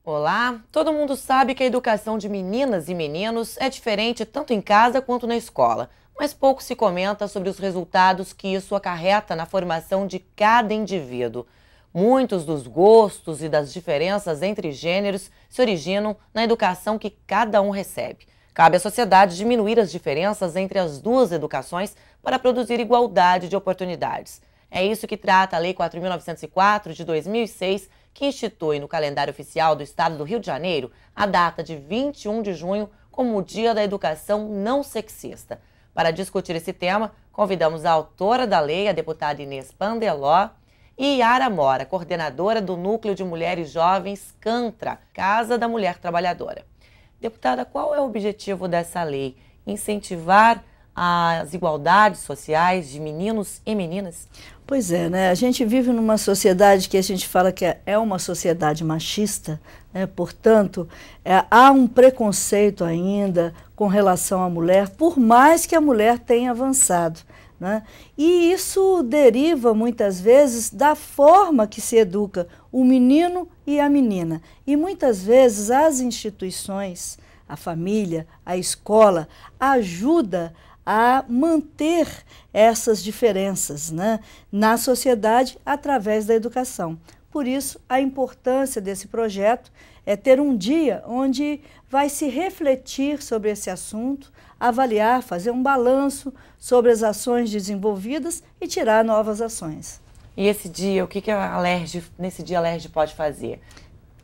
Olá, todo mundo sabe que a educação de meninas e meninos é diferente tanto em casa quanto na escola, mas pouco se comenta sobre os resultados que isso acarreta na formação de cada indivíduo. Muitos dos gostos e das diferenças entre gêneros se originam na educação que cada um recebe. Cabe à sociedade diminuir as diferenças entre as duas educações para produzir igualdade de oportunidades. É isso que trata a Lei 4.904 de 2006, que institui no calendário oficial do Estado do Rio de Janeiro a data de 21 de junho como o Dia da Educação Não Sexista. Para discutir esse tema, convidamos a autora da lei, a deputada Inês Pandeló, e Yara Mora, coordenadora do Núcleo de Mulheres Jovens CANTRA, Casa da Mulher Trabalhadora. Deputada, qual é o objetivo dessa lei? Incentivar as igualdades sociais de meninos e meninas? Pois é, né? A gente vive numa sociedade que a gente fala que é uma sociedade machista, né? Portanto, há um preconceito ainda com relação à mulher, por mais que a mulher tenha avançado, né? E isso deriva muitas vezes da forma que se educa o menino e a menina. E muitas vezes as instituições, a família, a escola, ajuda a manter essas diferenças, né, na sociedade através da educação. Por isso, a importância desse projeto é ter um dia onde vai se refletir sobre esse assunto, avaliar, fazer um balanço sobre as ações desenvolvidas e tirar novas ações. E esse dia, o que a Alerj, nesse dia a Alerj pode fazer?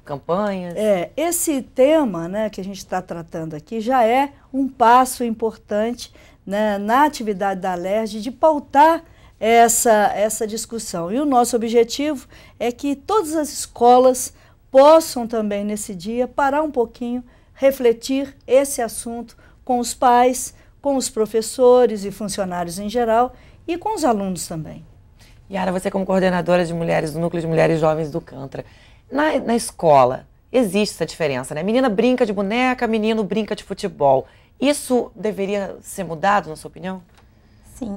Campanhas? Esse tema, né, que a gente está tratando aqui já é um passo importante, né, na atividade da Alerj de pautar essa discussão. E o nosso objetivo é que todas as escolas possam também nesse dia parar um pouquinho, refletir esse assunto com os pais, com os professores e funcionários em geral e com os alunos também. Yara, você como coordenadora de mulheres do Núcleo de Mulheres Jovens do CANTRA, na escola existe essa diferença, né? Menina brinca de boneca, menino brinca de futebol. Isso deveria ser mudado, na sua opinião? Sim,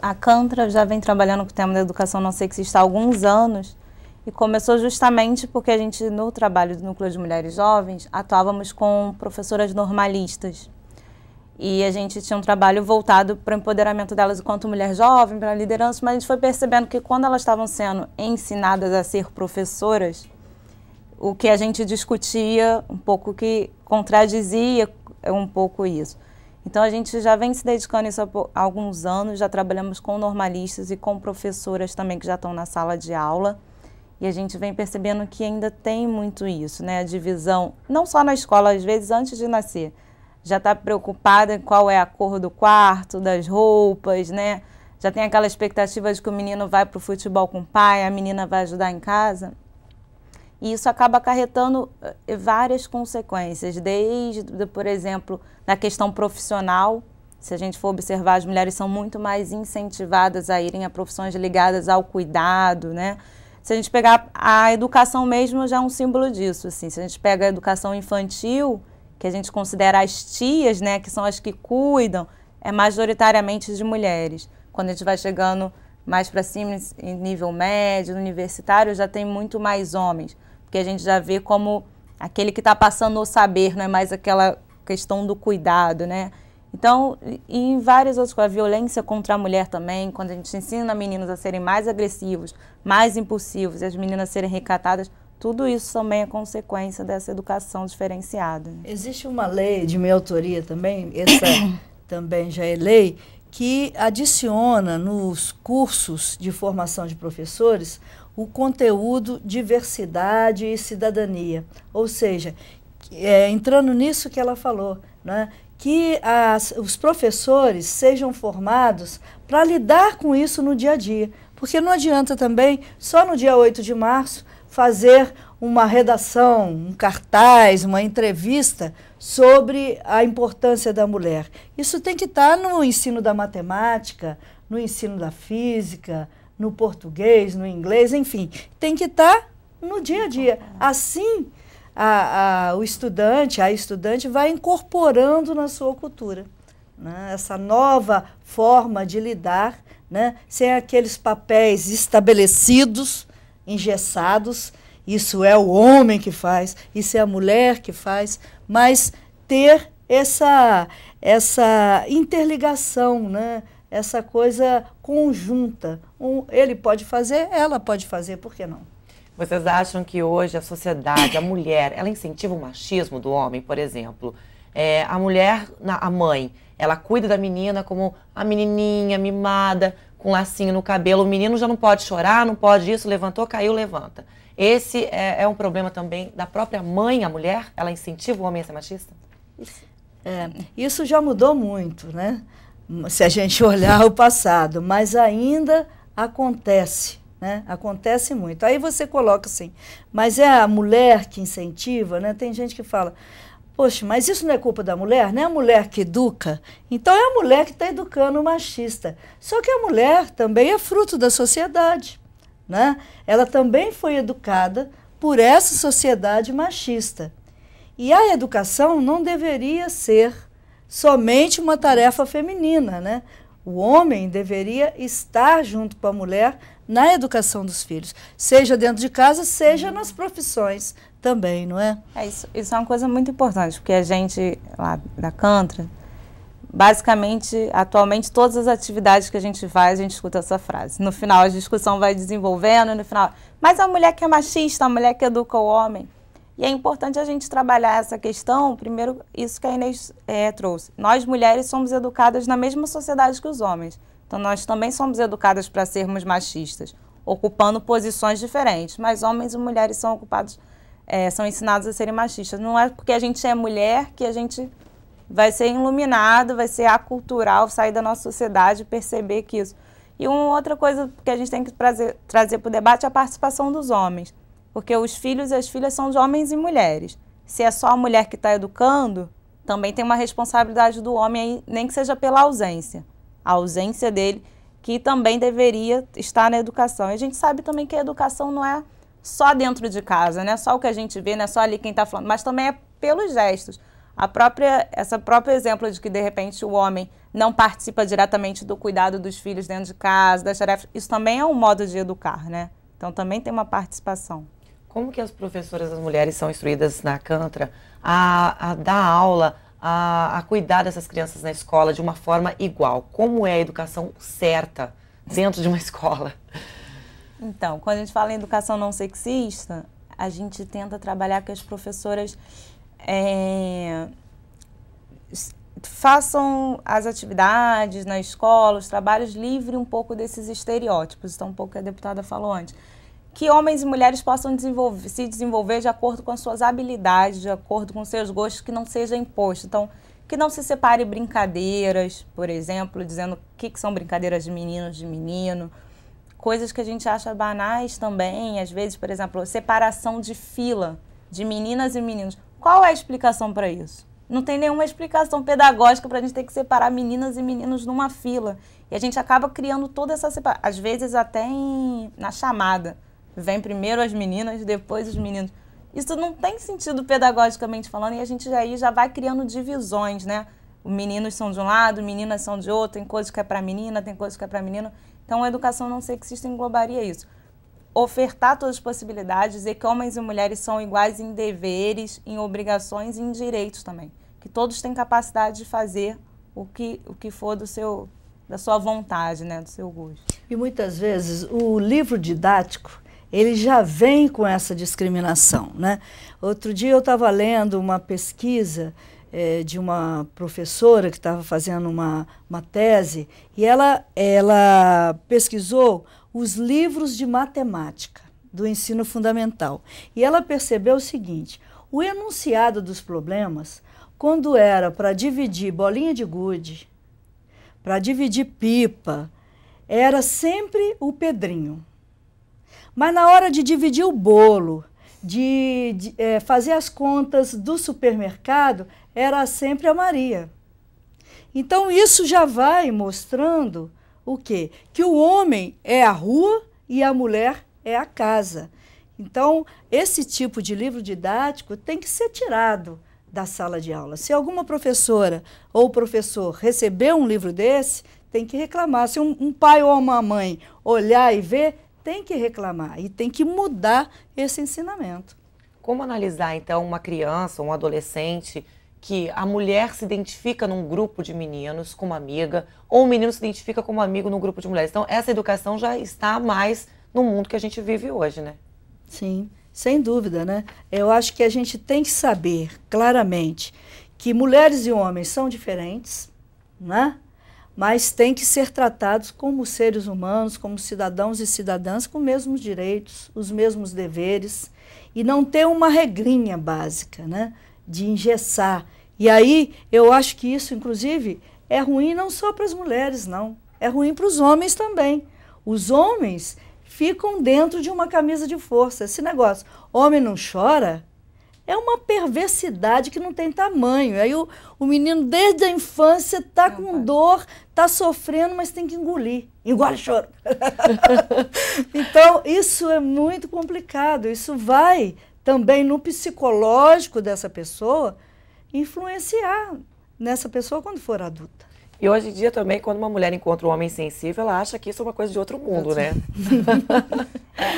a CANTRA já vem trabalhando com o tema da educação não sexista há alguns anos e começou justamente porque a gente, no trabalho do Núcleo de Mulheres Jovens, atuávamos com professoras normalistas. E a gente tinha um trabalho voltado para o empoderamento delas enquanto mulher jovem, para a liderança, mas a gente foi percebendo que quando elas estavam sendo ensinadas a ser professoras, o que a gente discutia um pouco que contradizia um pouco isso. Então, a gente já vem se dedicando a isso há alguns anos, já trabalhamos com normalistas e com professoras também que já estão na sala de aula, e a gente vem percebendo que ainda tem muito isso, né? A divisão, não só na escola, às vezes antes de nascer, já está preocupada em qual é a cor do quarto, das roupas, né? Já tem aquela expectativa de que o menino vai para o futebol com o pai, a menina vai ajudar em casa. E isso acaba acarretando várias consequências, desde, por exemplo, na questão profissional. Se a gente for observar, as mulheres são muito mais incentivadas a irem a profissões ligadas ao cuidado, né? Se a gente pegar a educação mesmo, já é um símbolo disso, assim. Se a gente pega a educação infantil, que a gente considera as tias, né, que são as que cuidam, é majoritariamente de mulheres. Quando a gente vai chegando mais para cima, em nível médio, universitário, já tem muito mais homens. Porque a gente já vê como aquele que está passando o saber, não é mais aquela questão do cuidado, né? Então, e em várias outras coisas, a violência contra a mulher também, quando a gente ensina meninos a serem mais agressivos, mais impulsivos, e as meninas a serem recatadas, tudo isso também é consequência dessa educação diferenciada. Existe uma lei de minha autoria também, essa também já é lei, que adiciona nos cursos de formação de professores o conteúdo diversidade e cidadania. Ou seja, entrando nisso que ela falou, né, que os professores sejam formados para lidar com isso no dia a dia. Porque não adianta também, só no dia 8 de março, fazer uma redação, um cartaz, uma entrevista sobre a importância da mulher. Isso tem que estar no ensino da matemática, no ensino da física, no português, no inglês, enfim. Tem que estar no dia a dia. Assim, o estudante, a estudante vai incorporando na sua cultura. né? Essa nova forma de lidar, né? Sem aqueles papéis estabelecidos, engessados. Isso é o homem que faz, isso é a mulher que faz, mas ter essa interligação, né? Essa coisa conjunta. Ele pode fazer, ela pode fazer, por que não? Vocês acham que hoje a sociedade, a mulher, ela incentiva o machismo do homem, por exemplo? A mulher, a mãe, ela cuida da menina como a menininha mimada, com lacinho no cabelo. O menino já não pode chorar, não pode isso, levantou, caiu, levanta. Esse é um problema também da própria mãe, a mulher? Ela incentiva o homem a ser machista? Isso já mudou muito, né? Se a gente olhar o passado, mas ainda acontece, né? Acontece muito. Aí você coloca assim, mas é a mulher que incentiva, né? Tem gente que fala, poxa, mas isso não é culpa da mulher? Não é a mulher que educa? Então é a mulher que está educando o machista. Só que a mulher também é fruto da sociedade, né? Ela também foi educada por essa sociedade machista. E a educação não deveria ser somente uma tarefa feminina, né? O homem deveria estar junto com a mulher na educação dos filhos, seja dentro de casa, seja nas profissões também, não é? Isso é uma coisa muito importante, porque a gente, lá da Cantra, basicamente, atualmente, todas as atividades que a gente faz, a gente escuta essa frase. No final, a discussão vai desenvolvendo, no final, mas a mulher que é machista, a mulher que educa o homem. E é importante a gente trabalhar essa questão, primeiro, isso que a Inês trouxe. Nós, mulheres, somos educadas na mesma sociedade que os homens. Então, nós também somos educadas para sermos machistas, ocupando posições diferentes. Mas homens e mulheres são ocupados, são ensinados a serem machistas. Não é porque a gente é mulher que a gente vai ser iluminado, vai ser acultural, sair da nossa sociedade e perceber que isso. E uma outra coisa que a gente tem que trazer para o debate é a participação dos homens. Porque os filhos e as filhas são de homens e mulheres. Se é só a mulher que está educando, também tem uma responsabilidade do homem aí, nem que seja pela ausência. A ausência dele, que também deveria estar na educação. E a gente sabe também que a educação não é só dentro de casa, não é só o que a gente vê, não é só ali quem está falando, mas também é pelos gestos. Essa própria exemplo de que, de repente, o homem não participa diretamente do cuidado dos filhos dentro de casa, das tarefas, isso também é um modo de educar, né? Então, também tem uma participação. Como que as professoras, as mulheres, são instruídas na Cantra a dar aula, a cuidar dessas crianças na escola de uma forma igual? Como é a educação certa dentro de uma escola? Então, quando a gente fala em educação não sexista, a gente tenta trabalhar que as professoras façam as atividades na escola, os trabalhos livre um pouco desses estereótipos. Então, um pouco que a deputada falou antes. Que homens e mulheres possam se desenvolver de acordo com as suas habilidades, de acordo com os seus gostos, que não seja imposto. Então, que não se separe brincadeiras, por exemplo, dizendo o que são brincadeiras de meninos, de menino. Coisas que a gente acha banais também, às vezes, por exemplo, separação de fila de meninas e meninos. Qual é a explicação para isso? Não tem nenhuma explicação pedagógica para a gente ter que separar meninas e meninos numa fila. E a gente acaba criando toda essa separação, às vezes até na chamada. Vem primeiro as meninas, depois os meninos. Isso não tem sentido pedagogicamente falando e a gente já vai criando divisões, né? Os meninos são de um lado, meninas são de outro, tem coisas que é para menina, tem coisas que é para menino. Então, a educação não sexista englobaria isso. Ofertar todas as possibilidades, dizer que homens e mulheres são iguais em deveres, em obrigações e em direitos também. Que todos têm capacidade de fazer o que for da sua vontade, né? Do seu gosto. E muitas vezes o livro didático, ele já vem com essa discriminação, né? Outro dia eu estava lendo uma pesquisa de uma professora que estava fazendo uma tese e ela pesquisou os livros de matemática do ensino fundamental. E ela percebeu o seguinte, o enunciado dos problemas, quando era para dividir bolinha de gude, para dividir pipa, era sempre o Pedrinho. Mas na hora de dividir o bolo, de fazer as contas do supermercado, era sempre a Maria. Então isso já vai mostrando o quê? Que o homem é a rua e a mulher é a casa. Então esse tipo de livro didático tem que ser tirado, da sala de aula. Se alguma professora ou professor receber um livro desse, tem que reclamar. Se um pai ou uma mãe olhar e ver, tem que reclamar e tem que mudar esse ensinamento. Como analisar, então, uma criança, um adolescente, que a mulher se identifica num grupo de meninos como amiga, ou o menino se identifica como amigo num grupo de mulheres? Então, essa educação já está mais no mundo que a gente vive hoje, né? Sim, sem dúvida, né? Eu acho que a gente tem que saber claramente que mulheres e homens são diferentes, né? Mas têm que ser tratados como seres humanos, como cidadãos e cidadãs com os mesmos direitos, os mesmos deveres, e não ter uma regrinha básica, né? De engessar. E aí, eu acho que isso, inclusive, é ruim não só para as mulheres, não. É ruim para os homens também. Os homens ficam dentro de uma camisa de força. Esse negócio, homem não chora, é uma perversidade que não tem tamanho. Aí o menino, desde a infância, está com dor, está sofrendo, mas tem que engolir. Engole choro. Então, isso é muito complicado. Isso vai também no psicológico dessa pessoa, influenciar nessa pessoa quando for adulta. E hoje em dia também, quando uma mulher encontra um homem sensível, ela acha que isso é uma coisa de outro mundo, né?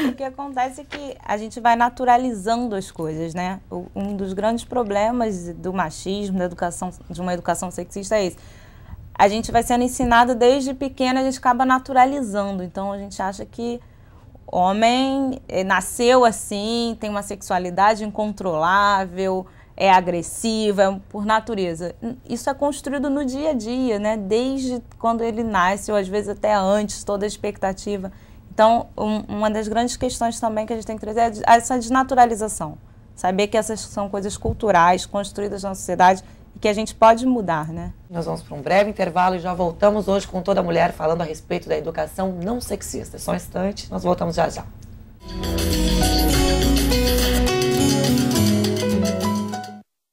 O que acontece é que a gente vai naturalizando as coisas, né? Um dos grandes problemas do machismo, da educação, de uma educação sexista é esse. A gente vai sendo ensinado desde pequena, a gente acaba naturalizando. Então, a gente acha que homem nasceu assim, tem uma sexualidade incontrolável, é agressiva, por natureza. Isso é construído no dia a dia, né? Desde quando ele nasce, ou às vezes até antes, toda a expectativa. Então, uma das grandes questões também que a gente tem que trazer é essa desnaturalização. Saber que essas são coisas culturais, construídas na sociedade, e que a gente pode mudar, né? Nós vamos para um breve intervalo e já voltamos hoje com Toda Mulher falando a respeito da educação não sexista. Só um instante, nós voltamos já já.